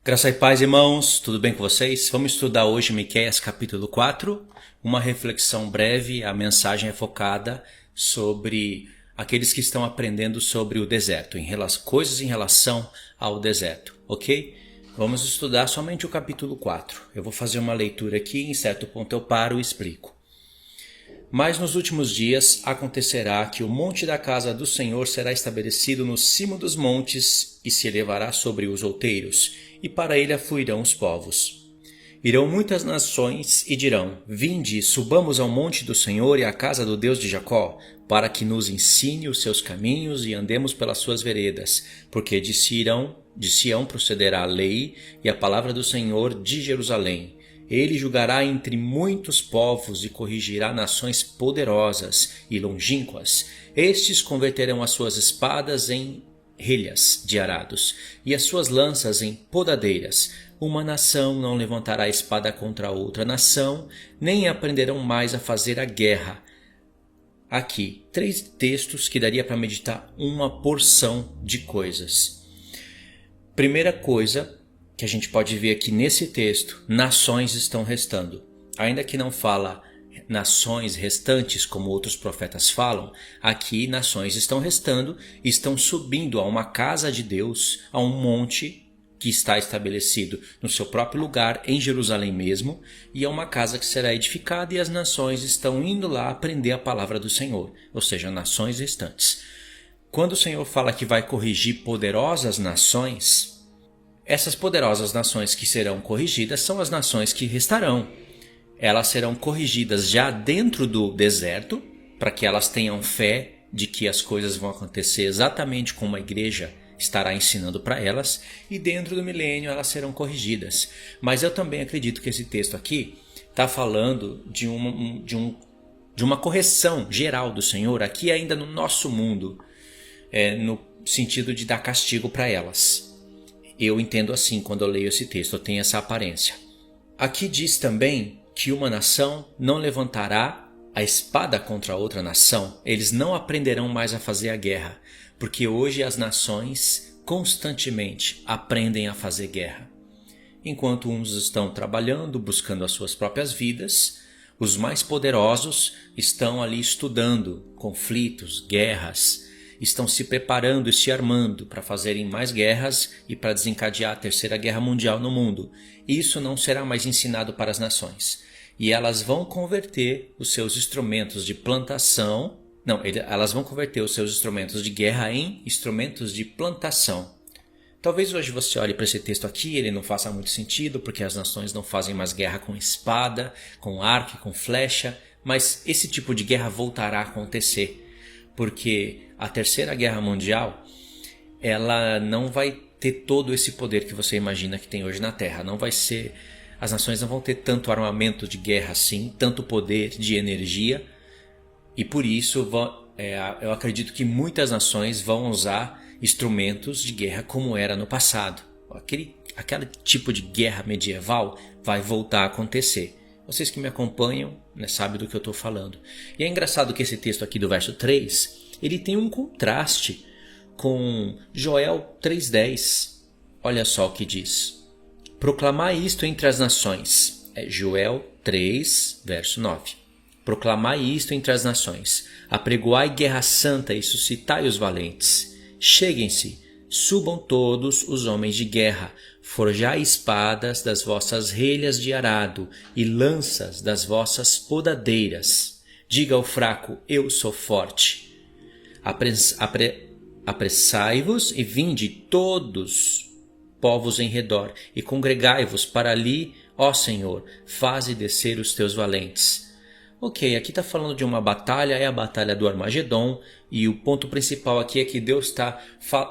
Graça e paz, irmãos, tudo bem com vocês? Vamos estudar hoje Miqueias capítulo 4, uma reflexão breve. A mensagem é focada sobre aqueles que estão aprendendo sobre o deserto, coisas em relação ao deserto, ok? Vamos estudar somente o capítulo 4. Eu vou fazer uma leitura aqui, em certo ponto eu paro e explico. Mas nos últimos dias acontecerá que o monte da casa do Senhor será estabelecido no cimo dos montes e se elevará sobre os outeiros, e para ele afluirão os povos. Irão muitas nações e dirão: Vinde, subamos ao monte do Senhor e à casa do Deus de Jacó, para que nos ensine os seus caminhos e andemos pelas suas veredas, porque de Sião procederá a lei e a palavra do Senhor de Jerusalém. Ele julgará entre muitos povos e corrigirá nações poderosas e longínquas. Estes converterão as suas espadas em relhas de arados e as suas lanças em podadeiras. Uma nação não levantará espada contra outra nação, nem aprenderão mais a fazer a guerra. Aqui, 3 textos que daria para meditar uma porção de coisas. Primeira coisa que a gente pode ver aqui nesse texto: nações estão restando. Ainda que não fala nações restantes como outros profetas falam, aqui nações estão restando, estão subindo a uma casa de Deus, a um monte que está estabelecido no seu próprio lugar, em Jerusalém mesmo, e é uma casa que será edificada, e as nações estão indo lá aprender a palavra do Senhor, ou seja, nações restantes. Quando o Senhor fala que vai corrigir poderosas nações, essas poderosas nações que serão corrigidas são as nações que restarão. Elas serão corrigidas já dentro do deserto, para que elas tenham fé de que as coisas vão acontecer exatamente como a igreja estará ensinando para elas, e dentro do milênio elas serão corrigidas. Mas eu também acredito que esse texto aqui está falando de uma correção geral do Senhor, aqui ainda no nosso mundo, no sentido de dar castigo para elas. Eu entendo assim quando eu leio esse texto, eu tenho essa aparência. Aqui diz também que uma nação não levantará a espada contra outra nação. Eles não aprenderão mais a fazer a guerra, porque hoje as nações constantemente aprendem a fazer guerra. Enquanto uns estão trabalhando, buscando as suas próprias vidas, os mais poderosos estão ali estudando conflitos, guerras, estão se preparando e se armando para fazerem mais guerras e para desencadear a Terceira Guerra Mundial no mundo. Isso não será mais ensinado para as nações. E elas vão converter os seus instrumentos de plantação... elas vão converter os seus instrumentos de guerra em instrumentos de plantação. Talvez hoje você olhe para esse texto aqui, ele não faça muito sentido, porque as nações não fazem mais guerra com espada, com arco e com flecha, mas esse tipo de guerra voltará a acontecer. Porque a Terceira Guerra Mundial, ela não vai ter todo esse poder que você imagina que tem hoje na Terra. As nações não vão ter tanto armamento de guerra assim, tanto poder de energia. E por isso eu acredito que muitas nações vão usar instrumentos de guerra como era no passado. Aquele tipo de guerra medieval vai voltar a acontecer. Vocês que me acompanham, sabem do que eu estou falando. E é engraçado que esse texto aqui do verso 3, ele tem um contraste com Joel 3,10. Olha só o que diz: proclamai isto entre as nações. É Joel 3, verso 9. Proclamai isto entre as nações. Apregoai guerra santa e suscitai os valentes. Cheguem-se, subam todos os homens de guerra. Forjai espadas das vossas relhas de arado e lanças das vossas podadeiras. Diga ao fraco: eu sou forte. Apressai-vos e vinde todos povos em redor, e congregai-vos para ali, ó Senhor, faze descer os teus valentes. Ok, aqui está falando de uma batalha, é a batalha do Armagedon, e o ponto principal aqui é que Deus está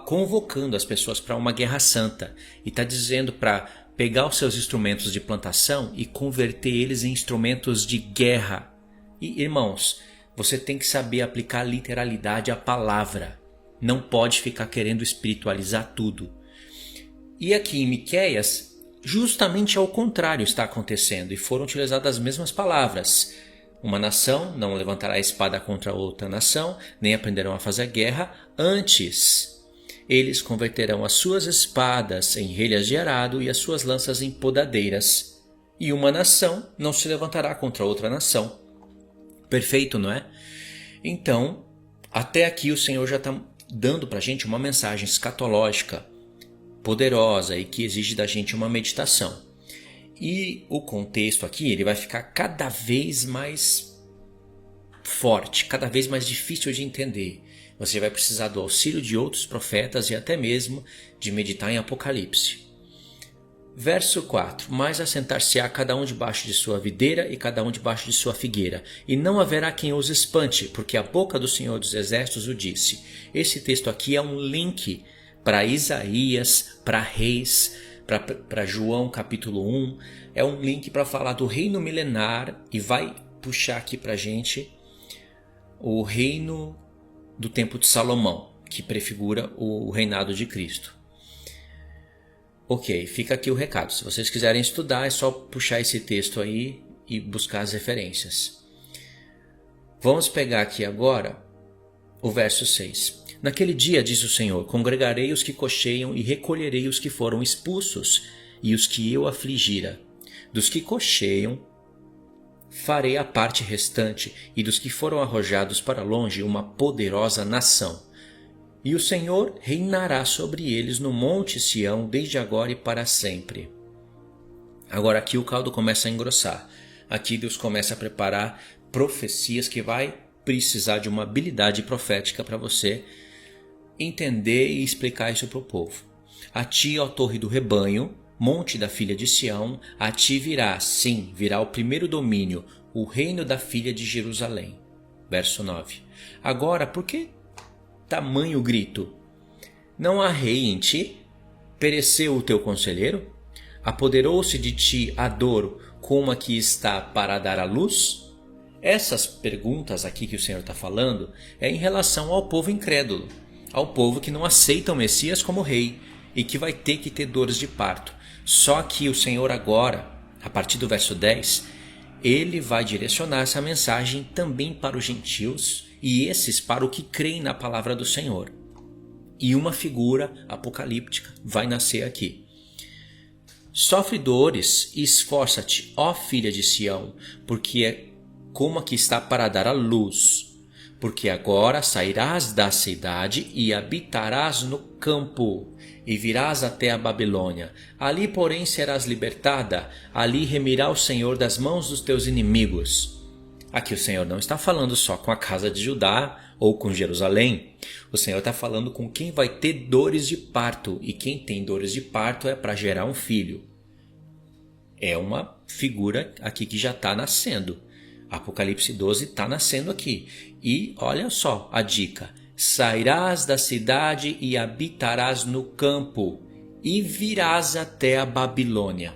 convocando as pessoas para uma guerra santa, e está dizendo para pegar os seus instrumentos de plantação e converter eles em instrumentos de guerra. E irmãos, você tem que saber aplicar literalidade à palavra, não pode ficar querendo espiritualizar tudo. E aqui em Miqueias, justamente ao contrário está acontecendo, e foram utilizadas as mesmas palavras. Uma nação não levantará a espada contra outra nação, nem aprenderão a fazer guerra. Antes, Eles converterão as suas espadas em relhas de arado e as suas lanças em podadeiras. E uma nação não se levantará contra outra nação. Perfeito, não é? Então, até aqui o Senhor já está dando para a gente uma mensagem escatológica poderosa e que exige da gente uma meditação. E o contexto aqui ele vai ficar cada vez mais forte, cada vez mais difícil de entender. Você vai precisar do auxílio de outros profetas e até mesmo de meditar em Apocalipse. Verso 4. Mas assentar-se-á cada um debaixo de sua videira e cada um debaixo de sua figueira, e não haverá quem os espante, porque a boca do Senhor dos Exércitos o disse. Esse texto aqui é um link para Isaías, para Reis, para João capítulo 1. É um link para falar do reino milenar e vai puxar aqui para a gente o reino do tempo de Salomão, que prefigura o reinado de Cristo. Ok, fica aqui o recado. Se vocês quiserem estudar, é só puxar esse texto aí e buscar as referências. Vamos pegar aqui agora o verso 6. Naquele dia, diz o Senhor, congregarei os que cocheiam e recolherei os que foram expulsos e os que eu afligira. Dos que cocheiam, farei a parte restante, e dos que foram arrojados para longe uma poderosa nação. E o Senhor reinará sobre eles no monte Sião, desde agora e para sempre. Agora aqui o caldo começa a engrossar. Aqui Deus começa a preparar profecias que vai precisar de uma habilidade profética para você entender e explicar isso para o povo. A ti, ó torre do rebanho, monte da filha de Sião, a ti virá, sim, virá o primeiro domínio, o reino da filha de Jerusalém. Verso 9. Agora, por que tamanho grito? Não há rei em ti? Pereceu o teu conselheiro? Apoderou-se de ti a dor como a que está para dar à luz? Essas perguntas aqui que o Senhor está falando é em relação ao povo incrédulo, ao povo que não aceita o Messias como rei e que vai ter que ter dores de parto. Só que o Senhor agora, a partir do verso 10, ele vai direcionar essa mensagem também para os gentios e esses para o que creem na palavra do Senhor. E uma figura apocalíptica vai nascer aqui. Sofre dores e esforça-te, ó filha de Sião, porque é como a que está para dar à luz. Porque agora sairás da cidade e habitarás no campo, e virás até a Babilônia. Ali, porém, serás libertada, ali remirá o Senhor das mãos dos teus inimigos. Aqui o Senhor não está falando só com a casa de Judá ou com Jerusalém. O Senhor está falando com quem vai ter dores de parto, e quem tem dores de parto é para gerar um filho. É uma figura aqui que já está nascendo. Apocalipse 12 está nascendo aqui. E olha só a dica. Sairás da cidade e habitarás no campo, e virás até a Babilônia.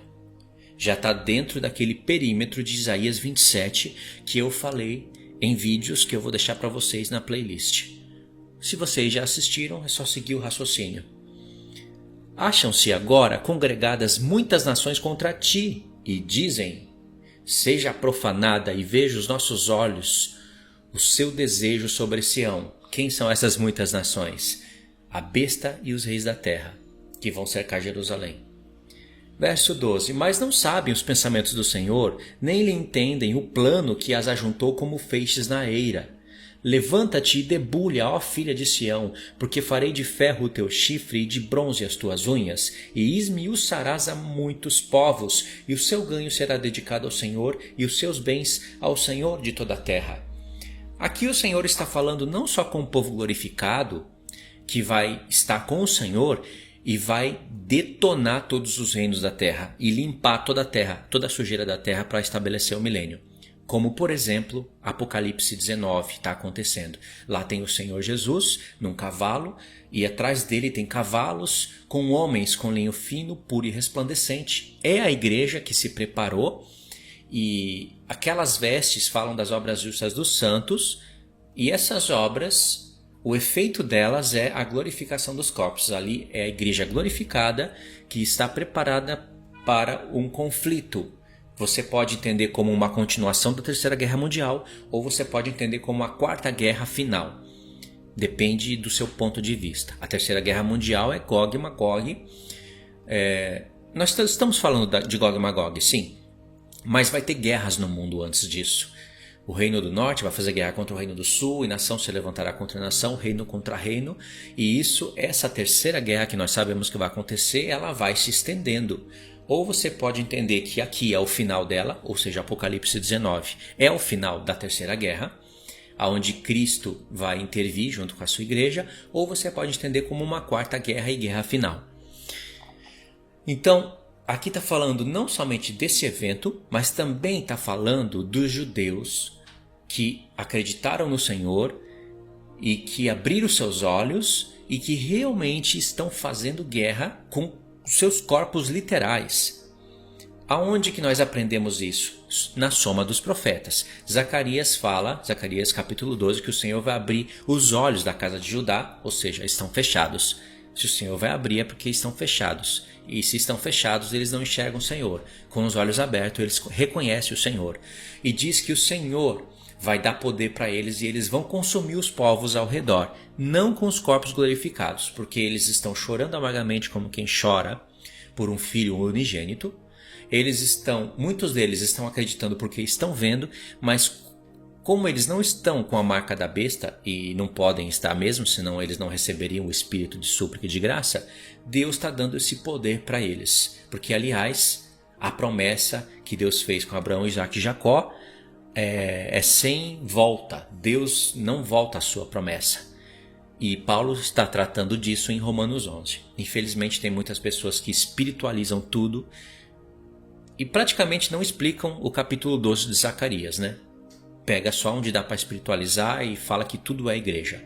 Já está dentro daquele perímetro de Isaías 27 que eu falei em vídeos que eu vou deixar para vocês na playlist. Se vocês já assistiram, é só seguir o raciocínio. Acham-se agora congregadas muitas nações contra ti, e dizem: seja profanada e veja os nossos olhos o seu desejo sobre Sião. Quem são essas muitas nações? A besta e os reis da terra, que vão cercar Jerusalém. Verso 12. Mas não sabem os pensamentos do Senhor, nem lhe entendem o plano que as ajuntou como feixes na eira. Levanta-te e debulha, ó filha de Sião, porque farei de ferro o teu chifre e de bronze as tuas unhas, e esmiuçarás a muitos povos, e o seu ganho será dedicado ao Senhor, e os seus bens ao Senhor de toda a terra. Aqui o Senhor está falando não só com o povo glorificado, que vai estar com o Senhor e vai detonar todos os reinos da terra e limpar toda a terra, toda a sujeira da terra para estabelecer o milênio. Como, por exemplo, Apocalipse 19 está acontecendo. Lá tem o Senhor Jesus num cavalo e atrás dele tem cavalos com homens com linho fino, puro e resplandecente. É a igreja que se preparou e aquelas vestes falam das obras justas dos santos e essas obras, o efeito delas é a glorificação dos corpos. Ali é a igreja glorificada que está preparada para um conflito. Você pode entender como uma continuação da Terceira Guerra Mundial ou você pode entender como a Quarta Guerra final. Depende do seu ponto de vista. A Terceira Guerra Mundial é Gog e Magog. Nós estamos falando de Gog e Magog, sim. Mas vai ter guerras no mundo antes disso. O Reino do Norte vai fazer guerra contra o Reino do Sul, e nação se levantará contra nação, reino contra reino. E essa terceira guerra que nós sabemos que vai acontecer, ela vai se estendendo. Ou você pode entender que aqui é o final dela, ou seja, Apocalipse 19 é o final da terceira guerra, onde Cristo vai intervir junto com a sua igreja, ou você pode entender como uma quarta guerra e guerra final. Então, aqui está falando não somente desse evento, mas também está falando dos judeus que acreditaram no Senhor e que abriram seus olhos e que realmente estão fazendo guerra com seus corpos literais. Aonde que nós aprendemos isso? Na soma dos profetas. Zacarias fala, Zacarias capítulo 12, que o Senhor vai abrir os olhos da casa de Judá, ou seja, estão fechados. Se o Senhor vai abrir é porque estão fechados. E se estão fechados, eles não enxergam o Senhor. Com os olhos abertos, eles reconhecem o Senhor. E diz que o Senhor vai dar poder para eles e eles vão consumir os povos ao redor. Não com os corpos glorificados, porque eles estão chorando amargamente como quem chora por um filho unigênito. Muitos deles estão acreditando porque estão vendo, mas como eles não estão com a marca da besta, e não podem estar mesmo, senão eles não receberiam o espírito de súplica e de graça, Deus está dando esse poder para eles. Porque, aliás, a promessa que Deus fez com Abraão, Isaque e Jacó é sem volta. Deus não volta à sua promessa. E Paulo está tratando disso em Romanos 11. Infelizmente, tem muitas pessoas que espiritualizam tudo e praticamente não explicam o capítulo 12 de Zacarias, né? Pega só onde dá para espiritualizar e fala que tudo é igreja.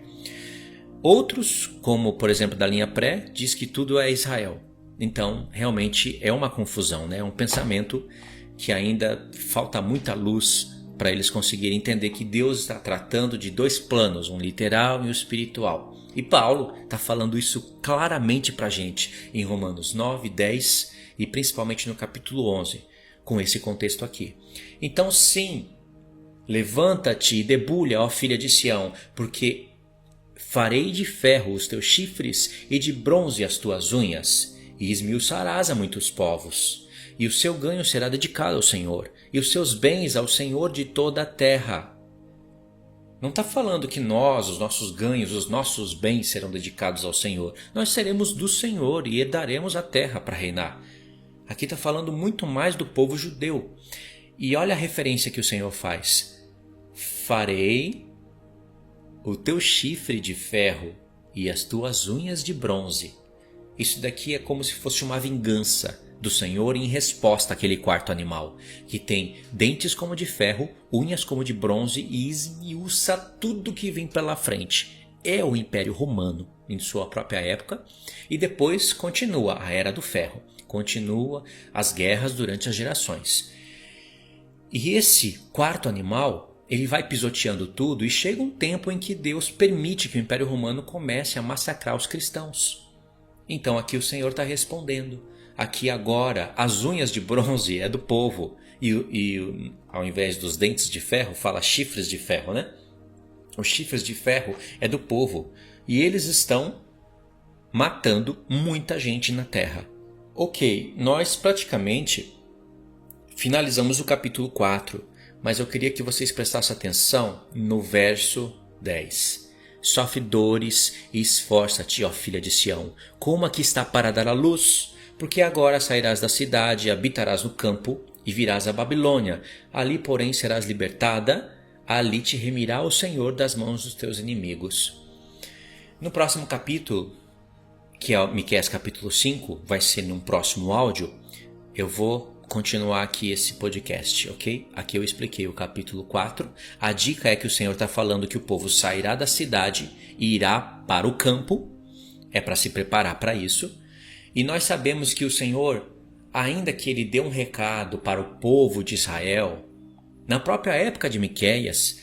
Outros, como por exemplo da linha pré, diz que tudo é Israel. Então, realmente é uma confusão, né? É um pensamento que ainda falta muita luz para eles conseguirem entender que Deus está tratando de dois planos, um literal e um espiritual. E Paulo está falando isso claramente para a gente em Romanos 9, 10 e principalmente no capítulo 11, com esse contexto aqui. Então, sim, levanta-te e debulha, ó filha de Sião, porque farei de ferro os teus chifres e de bronze as tuas unhas, e esmiuçarás a muitos povos. E o seu ganho será dedicado ao Senhor, e os seus bens ao Senhor de toda a terra. Não está falando que nós, os nossos ganhos, os nossos bens serão dedicados ao Senhor. Nós seremos do Senhor e herdaremos a terra para reinar. Aqui está falando muito mais do povo judeu. E olha a referência que o Senhor faz. Farei o teu chifre de ferro e as tuas unhas de bronze. Isso daqui é como se fosse uma vingança do Senhor em resposta àquele quarto animal, que tem dentes como de ferro, unhas como de bronze e esmiuça tudo que vem pela frente. É o Império Romano em sua própria época, e depois continua a Era do Ferro, continua as guerras durante as gerações. E esse quarto animal, ele vai pisoteando tudo e chega um tempo em que Deus permite que o Império Romano comece a massacrar os cristãos. Então aqui o Senhor está respondendo. Aqui agora as unhas de bronze é do povo e ao invés dos dentes de ferro fala chifres de ferro, né? Os chifres de ferro é do povo e eles estão matando muita gente na terra. Ok, nós praticamente finalizamos o capítulo 4, mas eu queria que vocês prestassem atenção no verso 10. Sofre dores e esforça-te, ó filha de Sião, como aqui está para dar a luz, porque agora sairás da cidade, habitarás no campo e virás a Babilônia. Ali, porém, serás libertada, ali te remirá o Senhor das mãos dos teus inimigos. No próximo capítulo, que é Miqueias capítulo 5, vai ser num próximo áudio, eu vou continuar aqui esse podcast, ok? Aqui eu expliquei o capítulo 4. A dica é que o Senhor está falando que o povo sairá da cidade e irá para o campo. É para se preparar para isso. E nós sabemos que o Senhor, ainda que ele dê um recado para o povo de Israel, na própria época de Miqueias,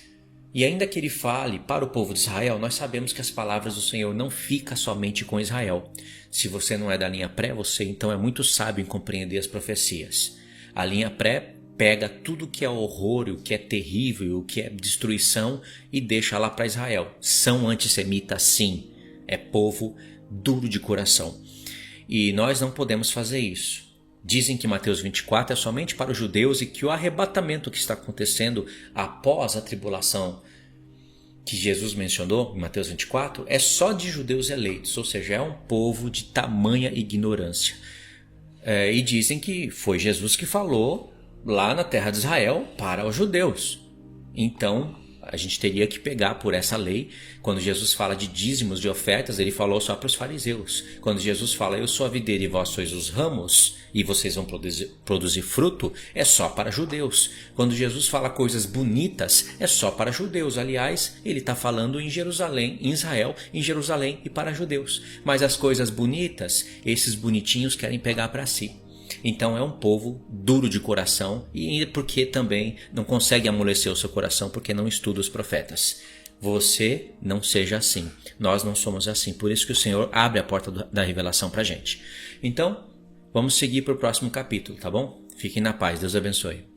e ainda que ele fale para o povo de Israel, nós sabemos que as palavras do Senhor não ficam somente com Israel. Se você não é da linha pré, você então é muito sábio em compreender as profecias. A linha pré pega tudo que é horror, o que é terrível, o que é destruição e deixa lá para Israel. São antissemitas, sim. É povo duro de coração. E nós não podemos fazer isso. Dizem que Mateus 24 é somente para os judeus e que o arrebatamento que está acontecendo após a tribulação que Jesus mencionou em Mateus 24 é só de judeus eleitos, ou seja, é um povo de tamanha ignorância. E dizem que foi Jesus que falou lá na terra de Israel para os judeus. Então a gente teria que pegar por essa lei. Quando Jesus fala de dízimos, de ofertas, ele falou só para os fariseus. Quando Jesus fala, eu sou a videira e vós sois os ramos, e vocês vão produzir fruto, é só para judeus. Quando Jesus fala coisas bonitas, é só para judeus. Aliás, ele está falando em Jerusalém, em Israel, em Jerusalém e para judeus. Mas as coisas bonitas, esses bonitinhos querem pegar para si. Então é um povo duro de coração e porque também não consegue amolecer o seu coração porque não estuda os profetas. Você não seja assim. Nós não somos assim. Por isso que o Senhor abre a porta da revelação para a gente. Então, vamos seguir para o próximo capítulo, tá bom? Fiquem na paz. Deus abençoe.